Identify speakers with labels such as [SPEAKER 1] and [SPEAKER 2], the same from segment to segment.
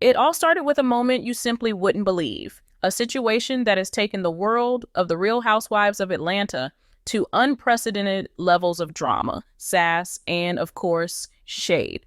[SPEAKER 1] It all started with a moment you simply wouldn't believe, a situation that has taken the world of the Real Housewives of Atlanta to unprecedented levels of drama, sass, and, of course, shade.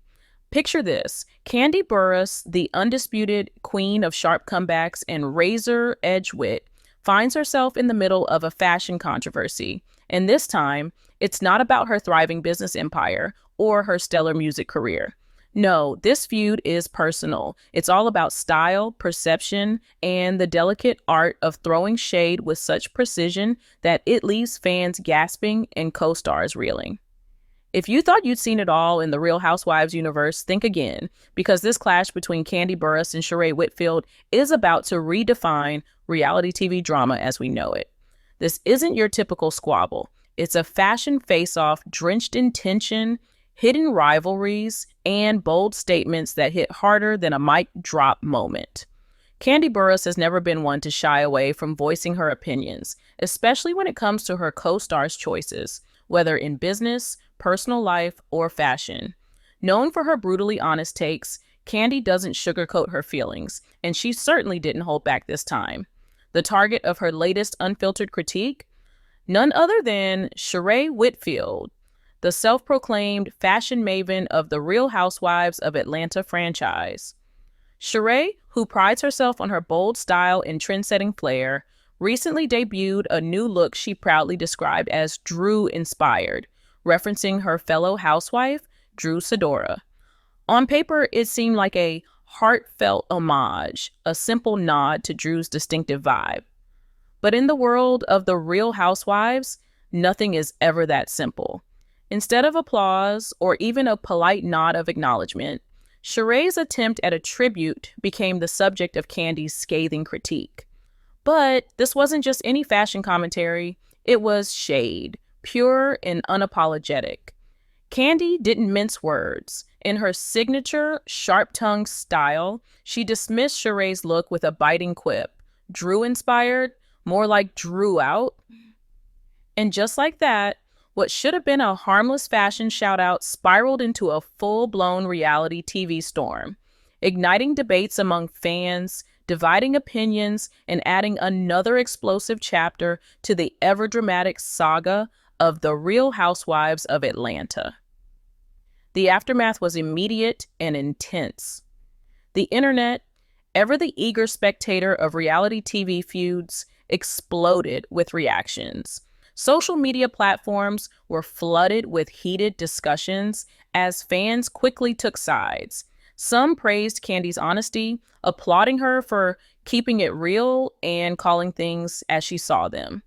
[SPEAKER 1] Picture this: Kandi Burrus, the undisputed queen of sharp comebacks and razor edge wit, finds herself in the middle of a fashion controversy. And this time, it's not about her thriving business empire or her stellar music career. No, this feud is personal. It's all about style, perception, and the delicate art of throwing shade with such precision that it leaves fans gasping and co stars reeling. If you thought you'd seen it all in the Real Housewives universe, think again, because this clash between Kandi Burrus and Sheree Whitfield is about to redefine reality TV drama as we know it. This isn't your typical squabble. It's a fashion face-off drenched in tension, hidden rivalries, and bold statements that hit harder than a mic drop moment. Kandi Burrus has never been one to shy away from voicing her opinions, especially when it comes to her co-stars' choices, whether in business, personal life, or fashion. Known for her brutally honest takes, Kandi doesn't sugarcoat her feelings, and she certainly didn't hold back this time. The target of her latest unfiltered critique? None other than Sheree Whitfield, the self-proclaimed fashion maven of the Real Housewives of Atlanta franchise. Sheree, who prides herself on her bold style and trend-setting flair, recently debuted a new look she proudly described as Drew-inspired, referencing her fellow housewife, Drew Sidora. On paper, it seemed like a heartfelt homage, a simple nod to Drew's distinctive vibe. But in the world of the Real Housewives, nothing is ever that simple. Instead of applause or even a polite nod of acknowledgement, Sheree's attempt at a tribute became the subject of Kandi's scathing critique. But this wasn't just any fashion commentary, it was shade, pure and unapologetic. Kandi didn't mince words. In her signature, sharp-tongued style, she dismissed Sheree's look with a biting quip. Drew-inspired? More like Drew out? And just like that, what should have been a harmless fashion shout-out spiraled into a full-blown reality TV storm, igniting debates among fans, dividing opinions, and adding another explosive chapter to the ever-dramatic saga of the Real Housewives of Atlanta. The aftermath was immediate and intense. The internet, ever the eager spectator of reality TV feuds, exploded with reactions. Social media platforms were flooded with heated discussions as fans quickly took sides. Some praised Kandi's honesty, applauding her for keeping it real and calling things as she saw them.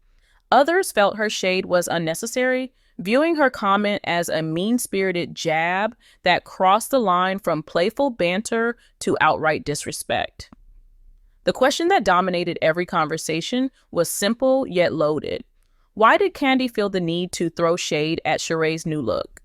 [SPEAKER 1] Others felt her shade was unnecessary, viewing her comment as a mean-spirited jab that crossed the line from playful banter to outright disrespect. The question that dominated every conversation was simple yet loaded. Why did Kandi feel the need to throw shade at Sheree's new look?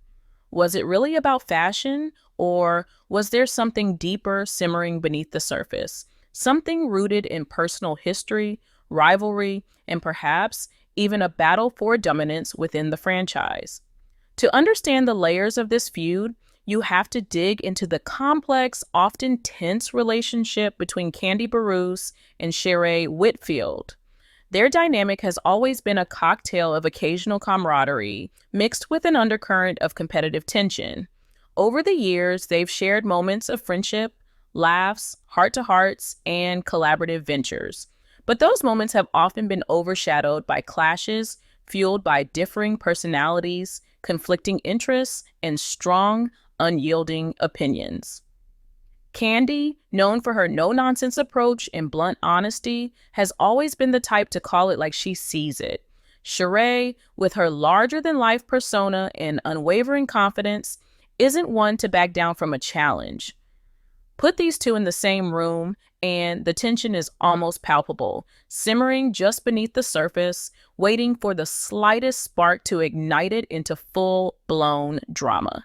[SPEAKER 1] Was it really about fashion, or was there something deeper simmering beneath the surface? Something rooted in personal history, rivalry, and perhaps even a battle for dominance within the franchise. To understand the layers of this feud, you have to dig into the complex, often tense relationship between Kandi Burrus and Sheree Whitfield. Their dynamic has always been a cocktail of occasional camaraderie, mixed with an undercurrent of competitive tension. Over the years, they've shared moments of friendship, laughs, heart-to-hearts, and collaborative ventures. But those moments have often been overshadowed by clashes fueled by differing personalities, conflicting interests, and strong, unyielding opinions. Kandi, known for her no-nonsense approach and blunt honesty, has always been the type to call it like she sees it. Sheree, with her larger-than-life persona and unwavering confidence, isn't one to back down from a challenge. Put these two in the same room, and the tension is almost palpable, simmering just beneath the surface, waiting for the slightest spark to ignite it into full-blown drama.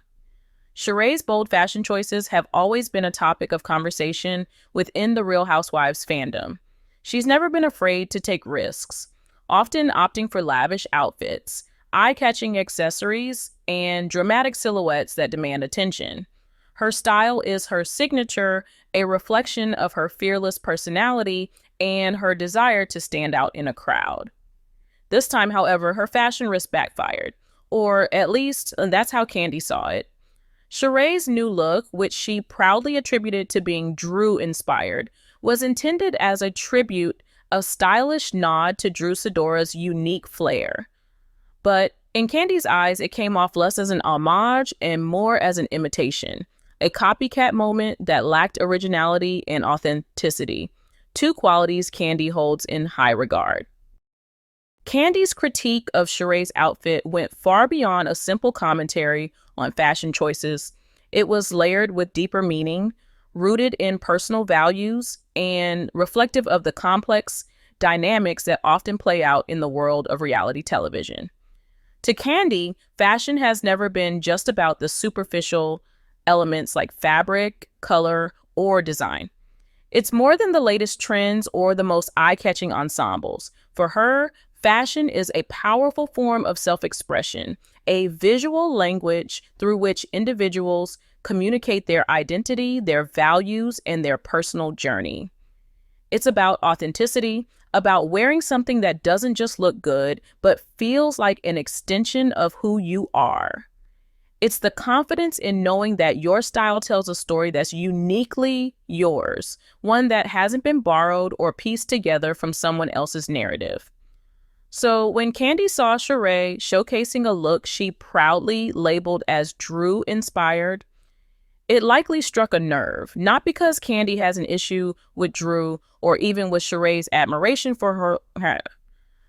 [SPEAKER 1] Sheree's bold fashion choices have always been a topic of conversation within the Real Housewives fandom. She's never been afraid to take risks, often opting for lavish outfits, eye-catching accessories, and dramatic silhouettes that demand attention. Her style is her signature, a reflection of her fearless personality and her desire to stand out in a crowd. This time, however, her fashion risk backfired, or at least that's how Kandi saw it. Sheree's new look, which she proudly attributed to being Drew-inspired, was intended as a tribute, a stylish nod to Drew Sidora's unique flair. But in Kandi's eyes, it came off less as an homage and more as an imitation, a copycat moment that lacked originality and authenticity, two qualities Kandi holds in high regard. Kandi's critique of Sheree's outfit went far beyond a simple commentary on fashion choices. It was layered with deeper meaning, rooted in personal values, and reflective of the complex dynamics that often play out in the world of reality television. To Kandi, fashion has never been just about the superficial elements like fabric, color, or design. It's more than the latest trends or the most eye-catching ensembles. For her, fashion is a powerful form of self-expression, a visual language through which individuals communicate their identity, their values, and their personal journey. It's about authenticity, about wearing something that doesn't just look good, but feels like an extension of who you are. It's the confidence in knowing that your style tells a story that's uniquely yours, one that hasn't been borrowed or pieced together from someone else's narrative. So when Kandi saw Sheree showcasing a look she proudly labeled as Drew-inspired, it likely struck a nerve, not because Kandi has an issue with Drew or even with Sheree's admiration for her.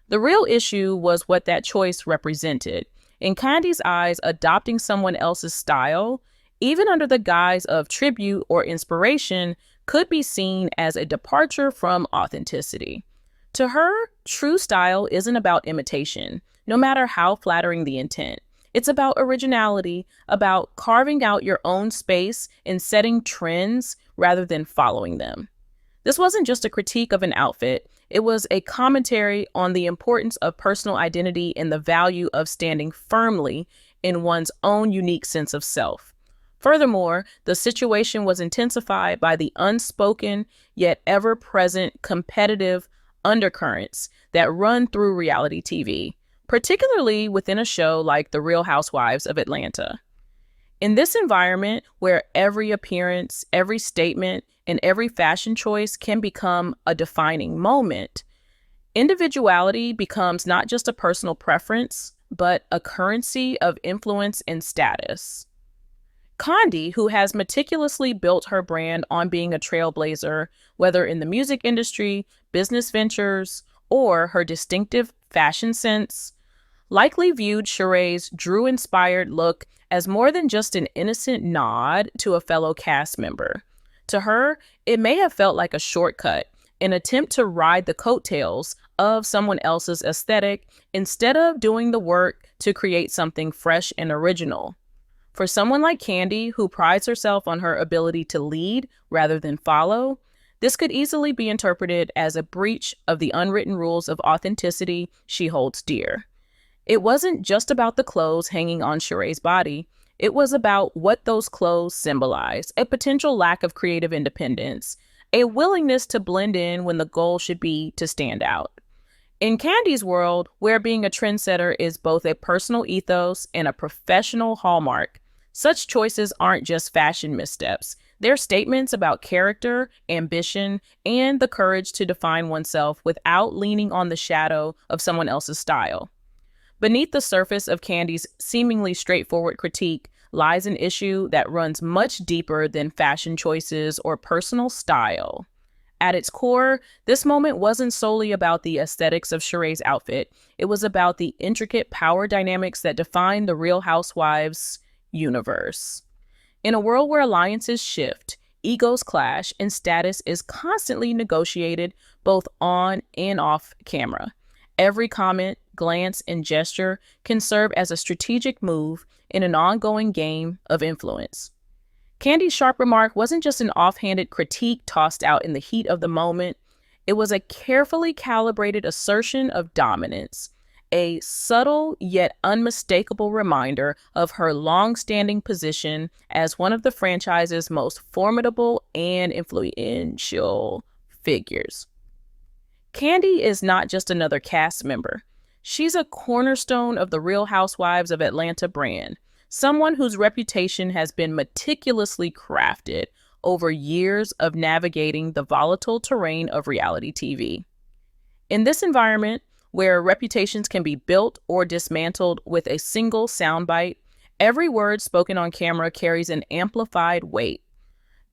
[SPEAKER 1] The real issue was what that choice represented. In Kandi's eyes, adopting someone else's style, even under the guise of tribute or inspiration, could be seen as a departure from authenticity. To her, true style isn't about imitation, no matter how flattering the intent. It's about originality, about carving out your own space and setting trends rather than following them. This wasn't just a critique of an outfit. It was a commentary on the importance of personal identity and the value of standing firmly in one's own unique sense of self. Furthermore, the situation was intensified by the unspoken yet ever-present competitive undercurrents that run through reality TV, particularly within a show like The Real Housewives of Atlanta. In this environment where every appearance, every statement, and every fashion choice can become a defining moment, individuality becomes not just a personal preference, but a currency of influence and status. Kandi, who has meticulously built her brand on being a trailblazer, whether in the music industry, business ventures, or her distinctive fashion sense, likely viewed Sheree's Drew-inspired look as more than just an innocent nod to a fellow cast member. To her, it may have felt like a shortcut, an attempt to ride the coattails of someone else's aesthetic instead of doing the work to create something fresh and original. For someone like Kandi, who prides herself on her ability to lead rather than follow, this could easily be interpreted as a breach of the unwritten rules of authenticity she holds dear. It wasn't just about the clothes hanging on Sheree's body. It was about what those clothes symbolize, a potential lack of creative independence, a willingness to blend in when the goal should be to stand out. In Kandi's world, where being a trendsetter is both a personal ethos and a professional hallmark, such choices aren't just fashion missteps. They're statements about character, ambition, and the courage to define oneself without leaning on the shadow of someone else's style. Beneath the surface of Kandi's seemingly straightforward critique lies an issue that runs much deeper than fashion choices or personal style. At its core, this moment wasn't solely about the aesthetics of Sheree's outfit. It was about the intricate power dynamics that define the Real Housewives universe. In a world where alliances shift, egos clash, and status is constantly negotiated both on and off camera, every comment, glance, and gesture can serve as a strategic move in an ongoing game of influence. Kandi's sharp remark wasn't just an offhanded critique tossed out in the heat of the moment. It was a carefully calibrated assertion of dominance, a subtle yet unmistakable reminder of her long-standing position as one of the franchise's most formidable and influential figures. Kandi is not just another cast member. She's a cornerstone of the Real Housewives of Atlanta brand, someone whose reputation has been meticulously crafted over years of navigating the volatile terrain of reality TV. In this environment, where reputations can be built or dismantled with a single soundbite, every word spoken on camera carries an amplified weight.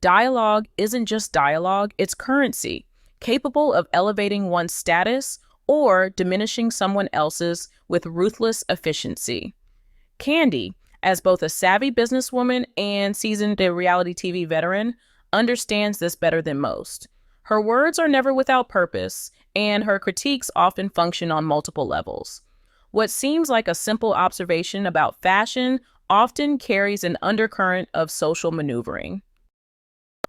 [SPEAKER 1] Dialogue isn't just dialogue, it's currency, capable of elevating one's status or diminishing someone else's with ruthless efficiency. Kandi, as both a savvy businesswoman and seasoned reality TV veteran, understands this better than most. Her words are never without purpose, and her critiques often function on multiple levels. What seems like a simple observation about fashion often carries an undercurrent of social maneuvering.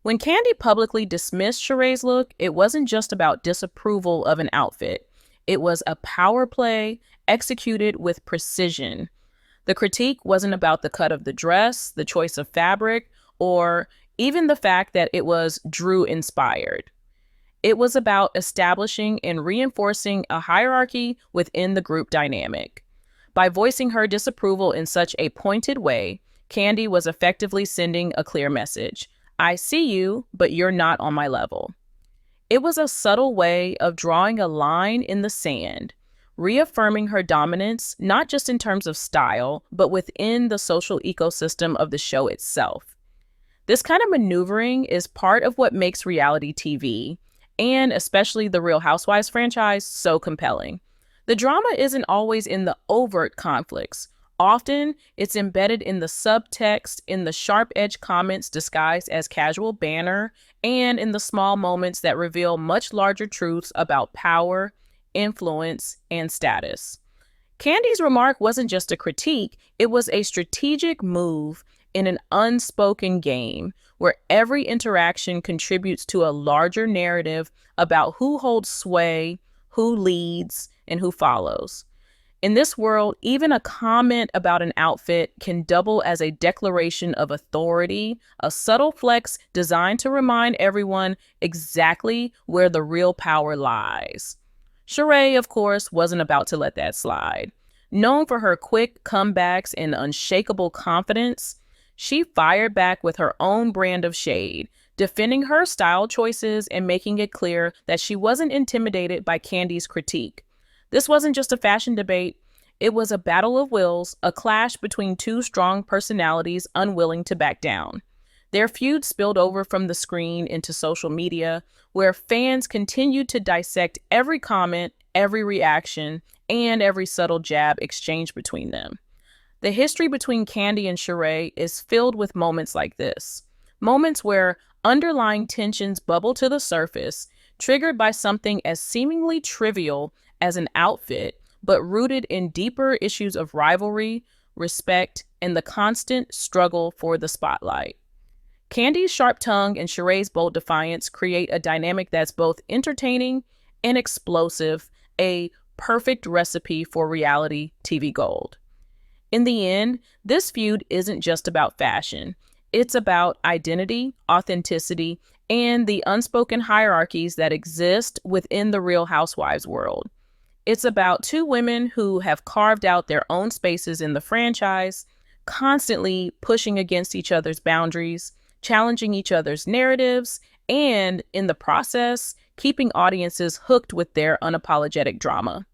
[SPEAKER 1] When Kandi publicly dismissed Sheree's look, it wasn't just about disapproval of an outfit. It was a power play executed with precision. The critique wasn't about the cut of the dress, the choice of fabric, or even the fact that it was Drew-inspired. It was about establishing and reinforcing a hierarchy within the group dynamic. By voicing her disapproval in such a pointed way, Kandi was effectively sending a clear message. I see you, but you're not on my level. It was a subtle way of drawing a line in the sand, reaffirming her dominance, not just in terms of style, but within the social ecosystem of the show itself. This kind of maneuvering is part of what makes reality TV, and especially the Real Housewives franchise, so compelling. The drama isn't always in the overt conflicts. Often, it's embedded in the subtext, in the sharp-edged comments disguised as casual banter, and in the small moments that reveal much larger truths about power, influence, and status. Kandi's remark wasn't just a critique, it was a strategic move in an unspoken game where every interaction contributes to a larger narrative about who holds sway, who leads, and who follows. In this world, even a comment about an outfit can double as a declaration of authority, a subtle flex designed to remind everyone exactly where the real power lies. Sheree, of course, wasn't about to let that slide. Known for her quick comebacks and unshakable confidence, she fired back with her own brand of shade, defending her style choices and making it clear that she wasn't intimidated by Kandi's critique. This wasn't just a fashion debate. It was a battle of wills, a clash between two strong personalities unwilling to back down. Their feud spilled over from the screen into social media, where fans continued to dissect every comment, every reaction, and every subtle jab exchanged between them. The history between Kandi and Sheree is filled with moments like this. Moments where underlying tensions bubble to the surface, triggered by something as seemingly trivial as an outfit, but rooted in deeper issues of rivalry, respect, and the constant struggle for the spotlight. Kandi's sharp tongue and Sheree's bold defiance create a dynamic that's both entertaining and explosive, a perfect recipe for reality TV gold. In the end, this feud isn't just about fashion. It's about identity, authenticity, and the unspoken hierarchies that exist within the Real Housewives world. It's about two women who have carved out their own spaces in the franchise, constantly pushing against each other's boundaries, challenging each other's narratives, and, in the process, keeping audiences hooked with their unapologetic drama.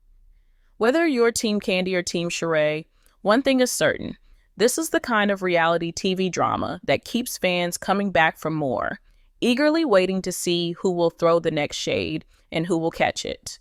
[SPEAKER 1] Whether you're Team Kandi or Team Sheree, one thing is certain. This is the kind of reality TV drama that keeps fans coming back for more, eagerly waiting to see who will throw the next shade and who will catch it.